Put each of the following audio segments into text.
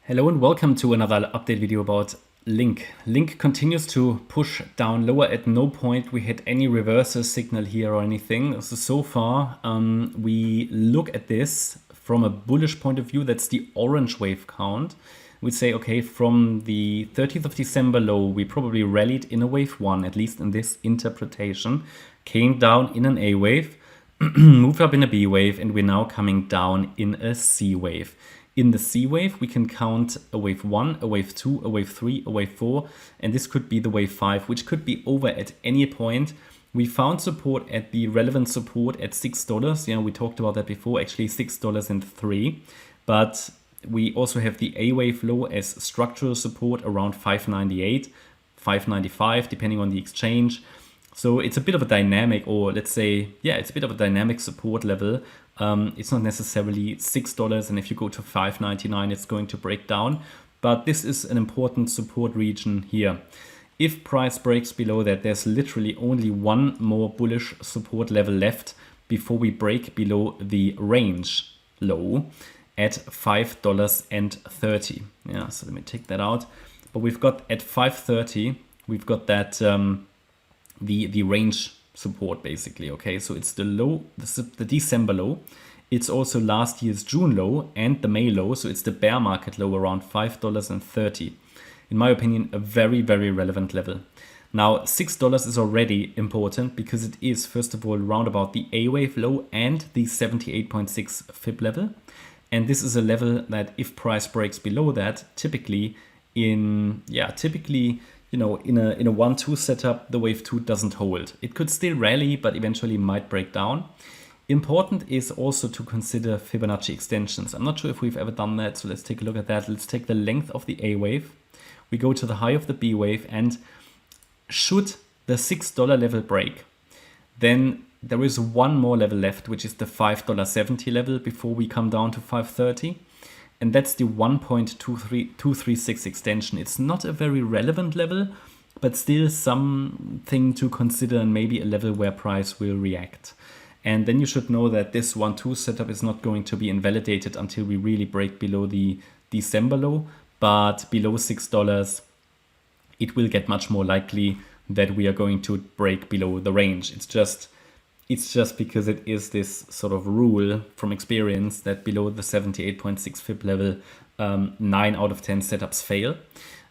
Hello and welcome to another update video about LINK. LINK continues to push down lower. At no point we hit any reversal signal here or anything. So far we look at this from a bullish point of view. That's the orange wave count. We say, okay, from the 30th of December low, we probably rallied in a wave one, at least in this interpretation, came down in an A wave, moved up in a B wave, and we're now coming down in a C wave. In the C wave, we can count a wave 1, a wave 2, a wave 3, a wave 4, and this could be the wave 5, which could be over at any point. We found support at the relevant support at $6. Yeah, we talked about that before, actually $6.03. But we also have the A wave low as structural support around 598, 595, depending on the exchange. So it's a bit of a dynamic, or let's say, yeah, it's a bit of a dynamic support level. It's not necessarily $6, and if you go to $5.99, it's going to break down. But this is an important support region here. If price breaks below that, there's literally only one more bullish support level left before we break below the range low at $5.30. Yeah, so let me take that out. But we've got at 5.30, we've got that the range support basically. Okay, so it's the low, the December low. It's also last year's June low and the May low. So it's the bear market low around $5.30. In my opinion, a very, very relevant level. Now, $6 is already important because it is, first of all, round about the A wave low and the 78.6 Fib level. And this is a level that if price breaks below that, typically in a 1-2 setup, the wave 2 doesn't hold. It could still rally, but eventually might break down. Important is also to consider Fibonacci extensions. I'm not sure if we've ever done that, so let's take a look at that. Let's take the length of the A wave. We go to the high of the B wave, and should the $6 level break, then there is one more level left, which is the $5.70 level before we come down to 5.30. And that's the 1.236 extension. It's not a very relevant level, but still something to consider, and maybe a level where price will react. And then you should know that this 1-2 setup is not going to be invalidated until we really break below the December low, but below $6, it will get much more likely that we are going to break below the range. It's just because it is this sort of rule from experience that below the 78.6 Fib level, 9 out of 10 setups fail.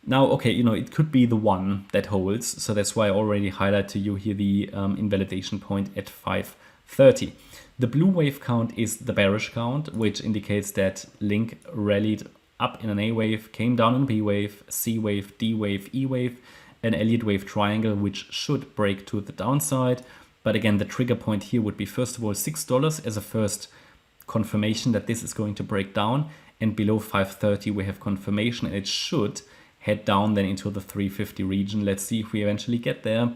Now, okay, it could be the one that holds. So that's why I already highlight to you here the invalidation point at 5.30. The blue wave count is the bearish count, which indicates that LINK rallied up in an A wave, came down in a B wave, C wave, D wave, E wave, an Elliott wave triangle, which should break to the downside. But again, the trigger point here would be, first of all, $6 as a first confirmation that this is going to break down. And below 5.30, we have confirmation, and it should head down then into the 350 region. Let's see if we eventually get there.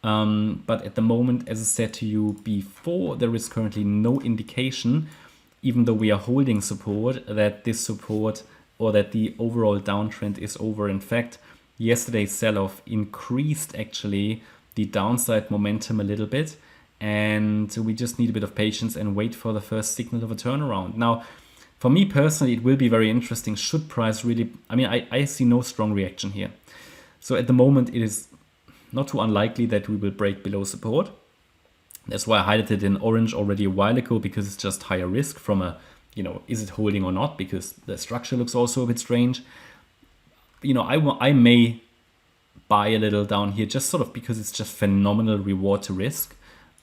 But at the moment, as I said to you before, there is currently no indication, even though we are holding support, that this support or that the overall downtrend is over. In fact, yesterday's sell-off increased actually the downside momentum a little bit, and we just need a bit of patience and wait for the first signal of a turnaround. Now, for me personally, it will be very interesting should price really, I see no strong reaction here. So at the moment, it is not too unlikely that we will break below support. That's why I highlighted it in orange already a while ago, because it's just higher risk from a, is it holding or not, because the structure looks also a bit strange. I may buy a little down here just sort of because it's just phenomenal reward to risk.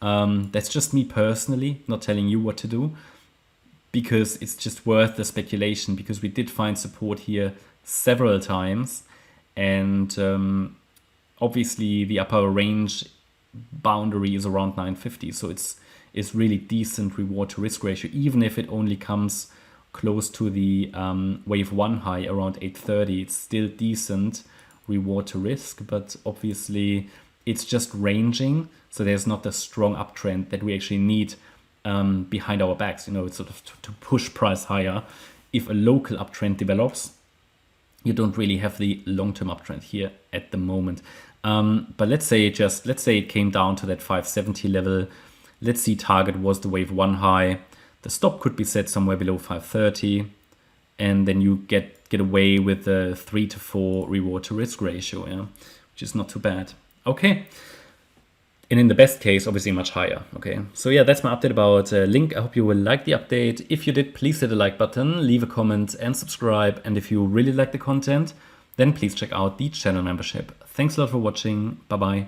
That's just me personally, not telling you what to do, because it's just worth the speculation, because we did find support here several times, and obviously the upper range boundary is around 950, so it's really decent reward to risk ratio, even if it only comes close to the wave 1 high around 830. It's still decent reward to risk, but obviously it's just ranging, so there's not the strong uptrend that we actually need behind our backs, it's sort of to push price higher. If a local uptrend develops, you don't really have the long-term uptrend here at the moment. But let's say it came down to that 570 level. Let's see, target was the wave 1 high. The stop could be set somewhere below 530. and then you get away with a 3 to 4 reward to risk ratio, yeah, which is not too bad. Okay. And in the best case, obviously much higher. Okay, so yeah, that's my update about Link. I hope you will like the update. If you did, please hit the like button, leave a comment and subscribe. And if you really like the content, then please check out the channel membership. Thanks a lot for watching. Bye bye.